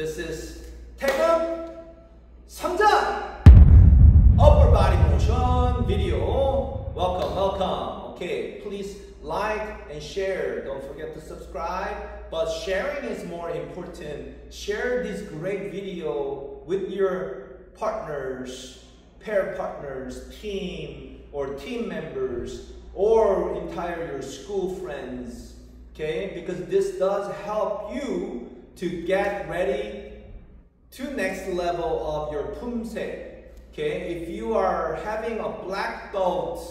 This is Taeguek 3장 upper body motion video. Welcome. Okay, please like and share. Don't forget to subscribe. But sharing is more important. Share this great video with your partners, pair partners, team or team members, or entire your school friends. Okay, because this does help you to get ready to next level of your 품새. Okay, if you are having a black belt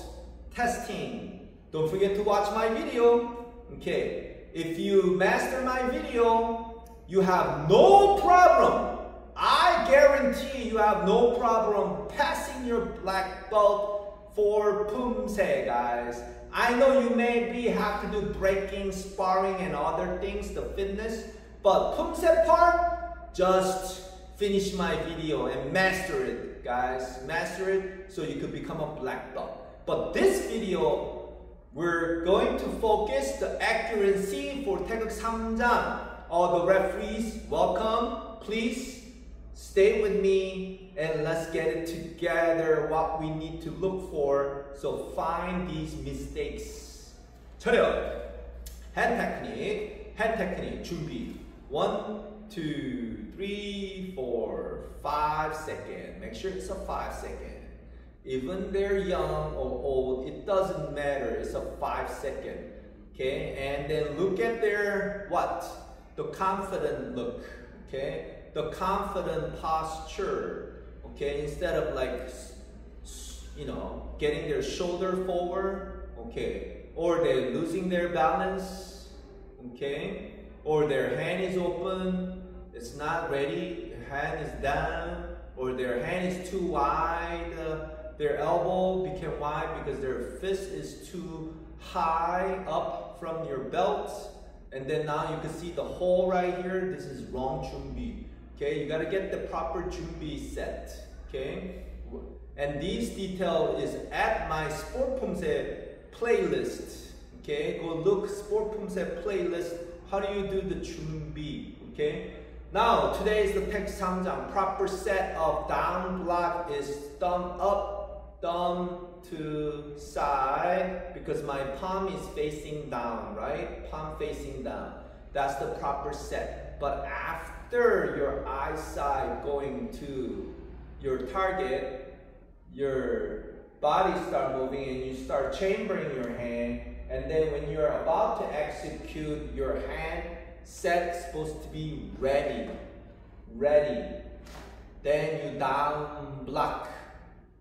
testing, don't forget to watch my video. Okay, if you master my video, you have no problem. I guarantee you have no problem passing your black belt for 품새, guys. I know you maybe have to do breaking, sparring, and other things, the fitness, but 품새 part, just finish my video and master it, guys. Master it so you could become a black belt. But this video, we're going to focus the accuracy for Taeguek 3장. All the referees, welcome. Please stay with me and let's get it together what we need to look for. So find these mistakes. 차렷. hand technique 준비. 1, 2, 3, 4, 5 seconds. Make sure it's a 5 second. Even they're young or old, it doesn't matter. It's a 5 second. Okay, and then look at their what? The confident look. Okay, the confident posture. Okay, instead of like, you know, getting their shoulder forward. Okay, or they're losing their balance. Okay, or their hand is open, it's not ready, hand is down, or their hand is too wide, their elbow became wide because their fist is too high up from your belt, and then now you can see the hole right here. This is wrong 준비. Okay, you got to get the proper 준비 set. Okay, and these detail is at my sport 품새 playlist. Okay, go look sport 품새 playlist. How do you do the 준비? Okay. Now today is the Taeguek 3장. Proper set of down block is thumb up, thumb to side, because my palm is facing down, right? Palm facing down. That's the proper set. But after your eyesight going to your target, your body start moving and you start chambering your hand. And then when you're about to execute, your hand set supposed to be ready. Then you down block.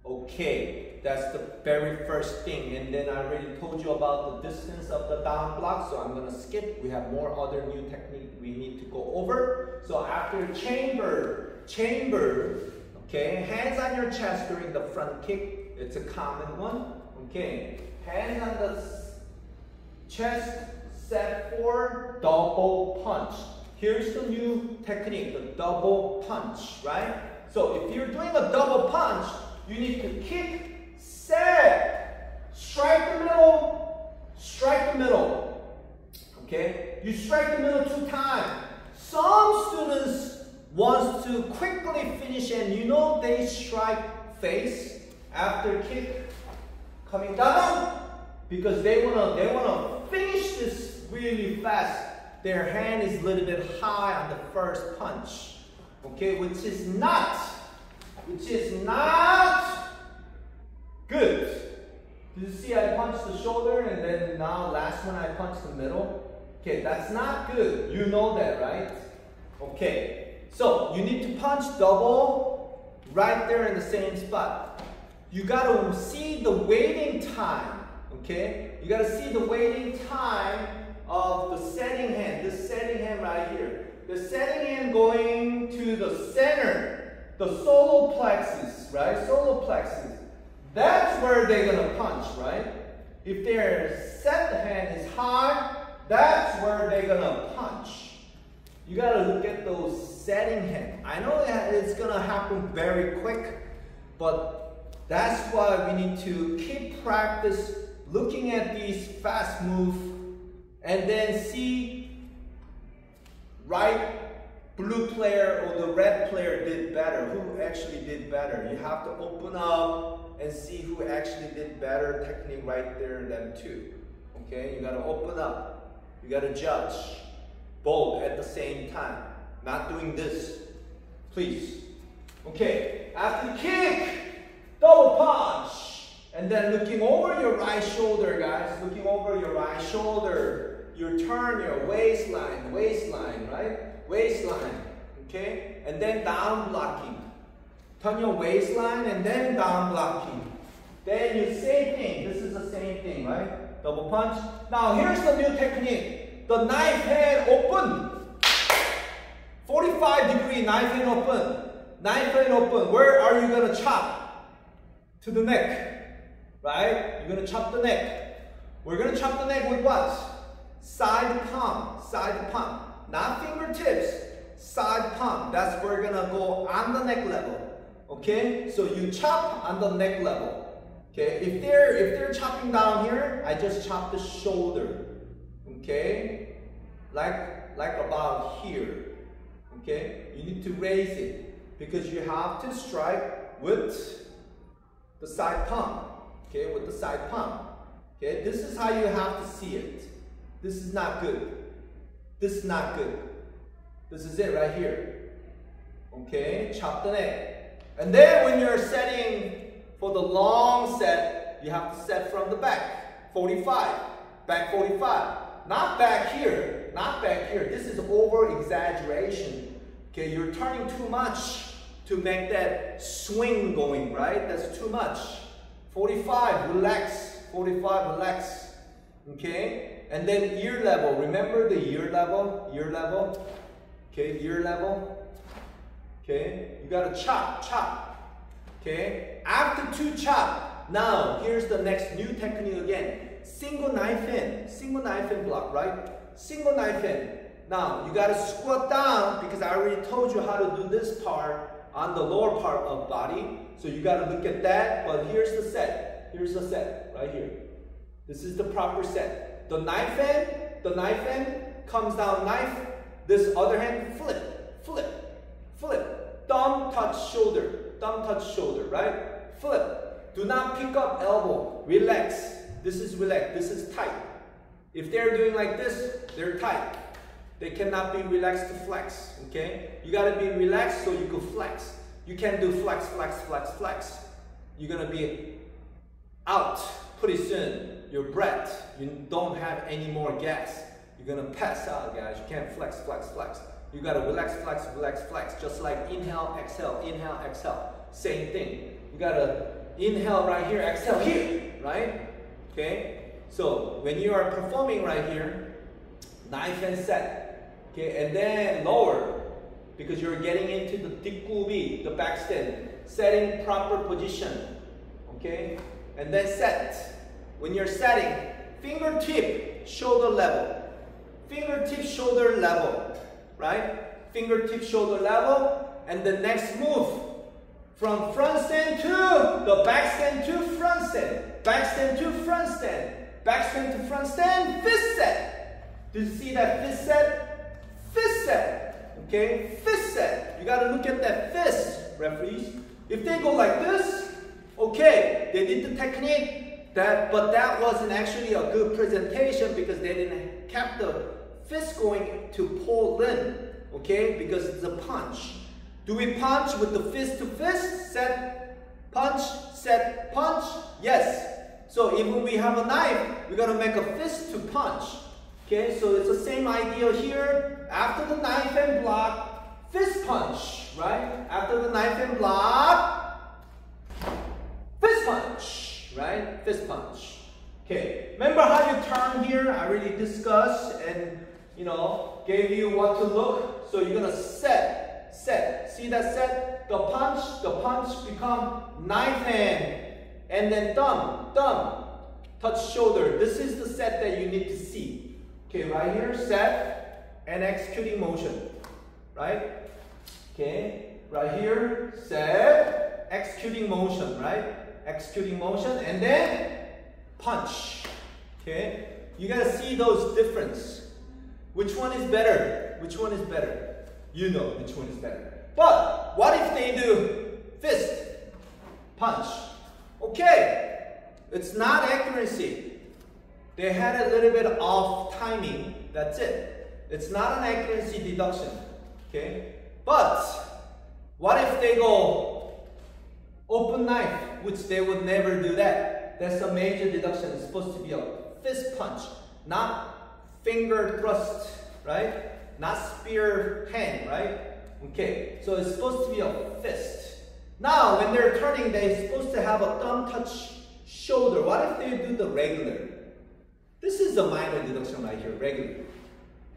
Okay, that's the very first thing. And then I already told you about the distance of the down block, so I'm gonna skip. We have more other new technique we need to go over. So after chamber, okay, hands on your chest during the front kick. It's a common one. Okay, hands on the chest, set for double punch. Here's the new technique, the double punch, right? So if you're doing a double punch, you need to kick, set, strike the middle, okay? You strike the middle 2 times. Some students want to quickly finish, and you know they strike face after kick, coming down, because they wanna finish this really fast. Their hand is a little bit high on the first punch, okay, which is not good. Did you see I punched the shoulder and then now last one I punched the middle? Okay, that's not good. You know that, right? Okay, so you need to punch double right there in the same spot. You gotta see the waiting time. Okay, you gotta see the waiting time of the setting hand, this setting hand right here. The setting hand going to the center, the solar plexus, right? Solar plexus. That's where they're gonna punch, right? If their set hand is high, that's where they're gonna punch. You gotta look at those setting hand. I know that it's gonna happen very quick, but that's why we need to keep practice looking at these fast moves and then see right blue player or the red player did better, who actually did better. You have to open up and see who actually did better technique right there than two. Okay, you gotta open up. You gotta judge both at the same time. Not doing this, please. Okay, after the kick, double punch. And then looking over your right shoulder, guys. Looking over your right shoulder. You turn your waistline, right? Waistline, okay? And then down blocking. Turn your waistline and then down blocking. Then you same thing. This is the same thing, right? Double punch. Now here's the new technique. The knife hand open. 45-degree knife hand open. Knife hand open. Where are you gonna chop? To the neck, right? You're gonna chop the neck. We're gonna chop the neck with what? Side palm, not fingertips, side palm. That's where we're gonna go on the neck level. Okay, so you chop on the neck level. Okay, if they're chopping down here, I just chop the shoulder. Okay, like about here. Okay, you need to raise it because you have to strike with the side palm. Okay, with the side palm. Okay, this is how you have to see it. This is not good. This is not good. This is it right here. Okay, chop the neck. And then when you're setting for the long set, you have to set from the back. 45. Back 45. Not back here. Not back here. This is over exaggeration. Okay, you're turning too much to make that swing going, right? That's too much. 45, relax. 45, relax. Okay? And then ear level. Remember the ear level? Ear level. Okay, ear level. Okay? You gotta chop. Okay? After two chop, now here's the next new technique again. Single knife in block, right? Single knife in. Now, you gotta squat down because I already told you how to do this part on the lower part of body. So you gotta look at that, but here's the set. Here's the set, right here. This is the proper set. The knife end comes down knife. This other hand, flip. Thumb touch shoulder, right? Flip. Do not pick up elbow. Relax. This is relaxed. This is tight. If they're doing like this, they're tight. They cannot be relaxed to flex, okay? You gotta be relaxed so you can flex. You can't do flex. You're gonna be out pretty soon. Your breath, you don't have any more gas. You're gonna pass out, guys. You can't flex. You gotta relax, flex. Just like inhale, exhale. Same thing. You gotta inhale right here, exhale here, right? Okay? So when you are performing right here, knife and set. Okay, and then lower because you're getting into the 뒷굽이, the backstand, setting proper position. Okay, and then set. When you're setting, fingertip shoulder level, right? Fingertip shoulder level, and the next move from front stand to the back stand to front stand, back stand to front stand, back stand to front stand, fist set. Do you see that fist set? Fist set, okay? Fist set. You gotta look at that fist, referees. If they go like this, okay, they did the technique, but that wasn't actually a good presentation because they didn't keep the fist going to pull in, okay? Because it's a punch. Do we punch with the fist to fist? Set, punch, set, punch? Yes. So even we have a knife, we gotta make a fist to punch. Okay, so it's the same idea here. After the knife and block, fist punch, right? After the knife and block, fist punch, right? Fist punch. Okay, remember how you turn here? I already discussed and, gave you what to look. So you're gonna set. See that set? The punch become knife hand, and then thumb, touch shoulder. This is the set that you need to see. Okay, right here, set and executing motion, right? Okay, right here, set, executing motion, right? Executing motion, and then punch. Okay, you gotta see those difference. Which one is better? you know which one is better. But what if they do fist, punch? Okay, it's not accuracy. They had a little bit off timing, that's it. It's not an accuracy deduction, okay? But what if they go open knife, which they would never do that. That's a major deduction. It's supposed to be a fist punch, not finger thrust, right? Not spear hand, right? Okay, so it's supposed to be a fist. Now, when they're turning, they're supposed to have a thumb touch shoulder. What if they do the regular? This is a minor deduction right here,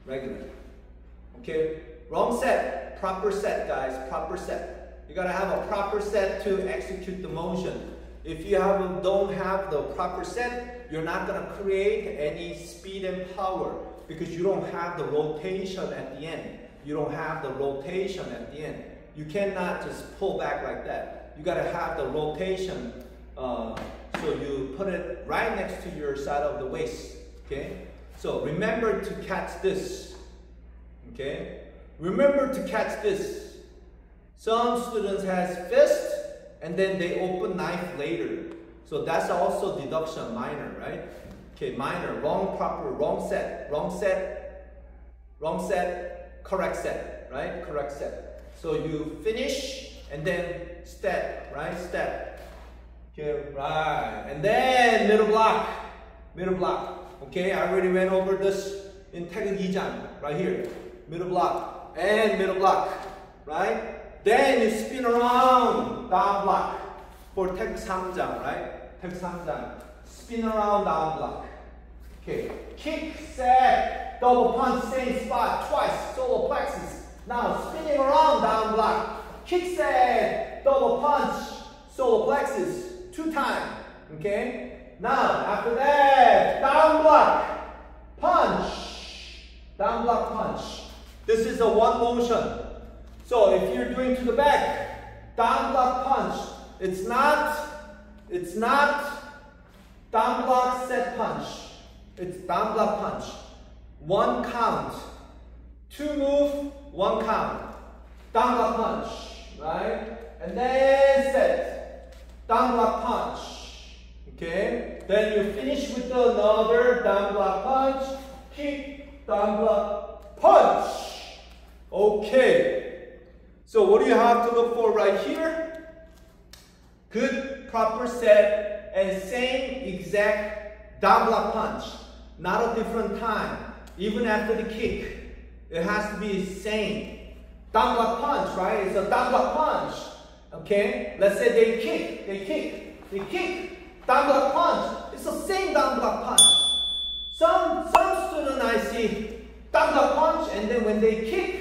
regular. Okay, wrong set, proper set, guys, proper set. You gotta have a proper set to execute the motion. If you don't have the proper set, you're not gonna create any speed and power because you don't have the rotation at the end. You don't have the rotation at the end. You cannot just pull back like that. You gotta have the rotation, so you put it right next to your side of the waist, okay? So remember to catch this, okay? Remember to catch this. Some students has fist, and then they open knife later. So that's also deduction, minor, right? Okay, minor, wrong set, correct set, right? Correct set. So you finish and then step, right? Step. Okay, right. And then middle block. Okay, I already went over this in Taeguek Jang, right here. Middle block and middle block, right? Then you spin around, down block for Taeguek Jang, right? Taeguek Jang. Spin around, down block. Okay, kick, set, double punch, same spot, twice, solar plexus. Now spinning around, down block. Kick, set, double punch, solar plexus, 2 times. Okay? Now, after that, down block, punch, down block, punch. This is a one motion. So if you're doing to the back, down block, punch. It's not down block, set, punch. It's down block, punch. 1 count. 2 move, 1 count. Down block, punch, right? And then set. Down block, punch. Okay? Then you finish with another down block, punch. Kick, down block, punch. Okay. So what do you have to look for right here? Good, proper set, and same exact down block punch. Not a different time. Even after the kick, it has to be same. Down block punch, right? It's a down block punch. Okay? Let's say they kick. Down block punch. It's the same down block punch. Some students I see down block punch, and then when they kick,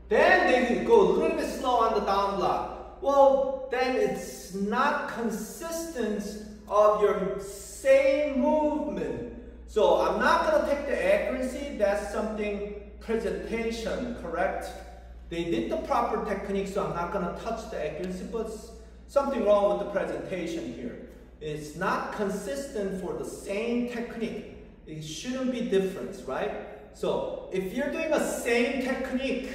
then they go a little bit slow on the down block. Well, then it's not consistent of your same movement. So I'm not going to take the accuracy. That's something presentation, correct? They did the proper technique, so I'm not going to touch the accuracy, but something wrong with the presentation here. It's not consistent for the same technique. It shouldn't be different, right? So if you're doing the same technique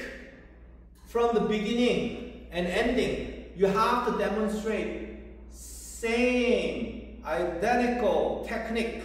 from the beginning and ending, you have to demonstrate same, identical technique.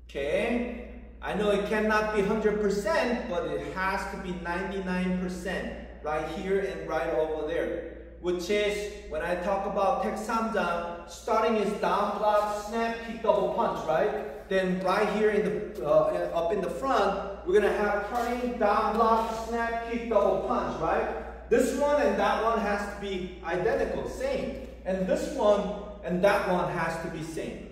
Okay? I know it cannot be 100%, but it has to be 99% right here and right over there. Which is, when I talk about Taeguek Jang, starting is down block, snap, kick, double punch, right? Then right here in the up in the front, we're gonna have turning, down block, snap, kick, double punch, right? This one and that one has to be identical, same. And this one and that one has to be same.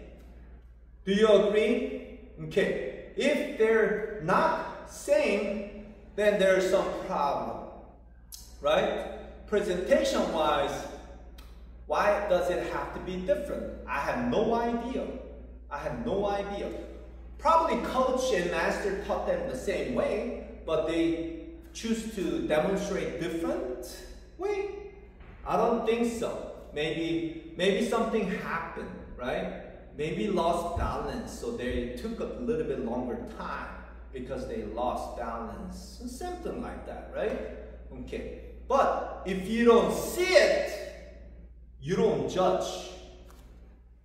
Do you agree? Okay. If they're not same, then there's some problem, right? Presentation-wise, why does it have to be different? I have no idea. Probably coach and master taught them the same way, but they choose to demonstrate different way. I don't think so. Maybe something happened, right? Maybe lost balance, so they took a little bit longer time because they lost balance, something like that, right? Okay, but if you don't see it, you don't judge.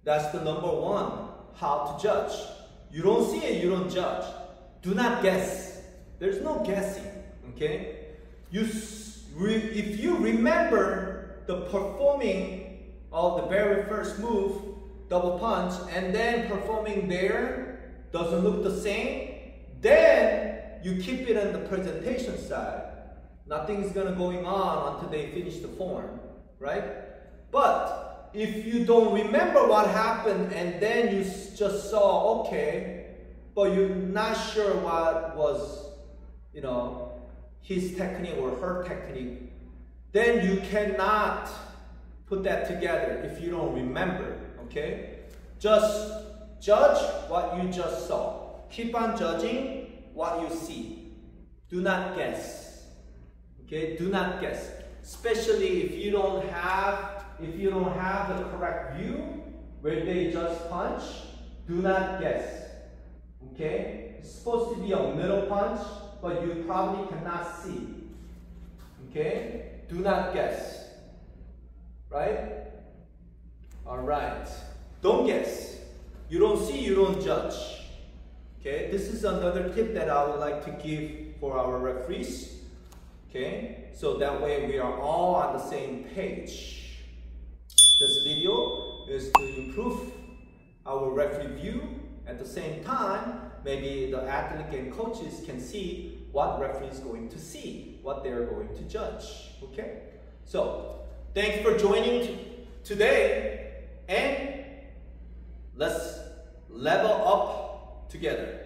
That's the number one, how to judge. You don't see it, you don't judge. Do not guess. There's no guessing, okay? If you remember the performing of the very first move, double punch, and then performing there doesn't look the same, then you keep it on the presentation side. Nothing's gonna going on until they finish the form, right? But if you don't remember what happened and then you just saw, okay, but you're not sure what was, you know, his technique or her technique, then you cannot put that together if you don't remember, okay? Just judge what you just saw. Keep on judging what you see. Do not guess, okay? Do not guess. Especially if you don't have the correct view where they just punch, do not guess, okay? It's supposed to be a middle punch, but you probably cannot see, okay? Do not guess, right? All right, don't guess. You don't see, you don't judge, okay? This is another tip that I would like to give for our referees, okay? So that way we are all on the same page. This video is to improve our referee view. At the same time, maybe the athlete and coaches can see what referee is going to see, what they're going to judge, okay? So, thanks for joining today, and let's level up together.